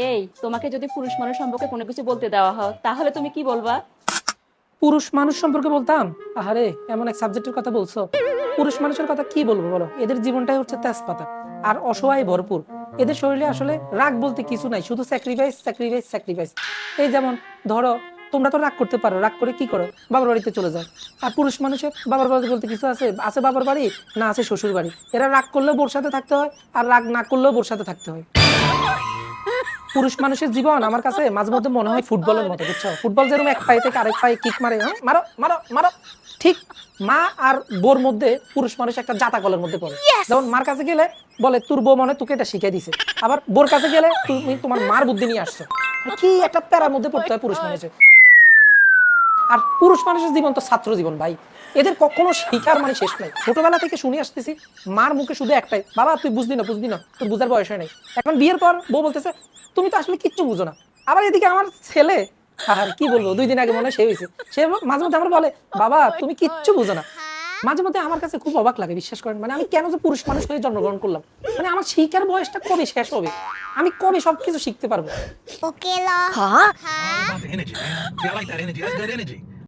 এই তোমাকে যদি পুরুষ মানুষ সম্পর্কে কোনো কিছু বলতে দেওয়া হয় তাহলে তুমি কি বলবা? পুরুষ মানুষ সম্পর্কে বলতাম? আহারে, এমন এক সাবজেক্টের কথা বলছো। পুরুষ মানুষের কথা কি বলবো বলো? এদের জীবনটাই হচ্ছে তেজপাতা আর অসহায় ভরপুর। এদের শরীরে আসলে রাগ বলতে কিছু নাই, শুধু স্যাক্রিফাইস স্যাক্রিফাইস স্যাক্রিফাইস। এই যেমন ধরো, তোমরা তো রাগ করতে পারো, রাগ করে কি করো? বাবার বাড়িতে চলে যাও। আর পুরুষ মানুষের বাবার বাড়ি বলতে কিছু আছে? আছে বাবার বাড়ি, না আছে শ্বশুর বাড়ি। এরা রাগ করলেও বোর সাথে থাকতে হয়, আর রাগ না করলেও বোর সাথে থাকতে হয়। পুরুষ মানুষের জীবন আমার কাছে মাঝে মধ্যে মনে হয় ফুটবলের মতো, বুঝছো? ফুটবল যেরকম এক পায়ে থেকে আরেক পায়ে কিক মারে, হ্যাঁ মারো মারো মারো, ঠিক মা আর বোর মধ্যে পুরুষ মানুষ একটা জাতা কলের মধ্যে পড়ে। যেমন মার কাছে গেলে বলে তোর বউ মনে হয় তোকে এটা শিখিয়ে দিছে, আবার বোর কাছে গেলে তুমি তোমার মার বুদ্ধি নিয়ে আসছো। কি একটা প্যারার মধ্যে পড়তে হয় পুরুষ মানুষের। আর পুরুষ মানুষের জীবন তো ছাত্র জীবন ভাই। এদের কখনো শিকার মানে শেষ নাই। ছোটবেলা থেকে শুনে আসতেছি মার মুখে শুধু একটাই, বাবা তুই বুঝলি না বুঝলি না, তোর বুঝার বয়স হয় নাই। এখন বিয়ের পর বউ বলতেছে তুমি তো আসলে কিচ্ছু বুঝো না। আবার এদিকে আমার ছেলে, আর কি বলবো, 2 দিন আগে মনে হয় সে হয়েছে, সে মাঝে মধ্যে আমার বলে বাবা তুমি কিচ্ছু বুঝো না। মাঝে মধ্যে আমার কাছে খুব অবাক লাগে, বিশ্বাস করেন। মানে আমি কেন যে পুরুষ মানুষ হয়ে জন্মগ্রহণ করলাম? মানে আমার শিকার বয়সটা কবে শেষ হবে? আমি কবে সবকিছু শিখতে পারবো? Okay, lah. Huh? All about the energy, man. See, I like that energy. That's good energy.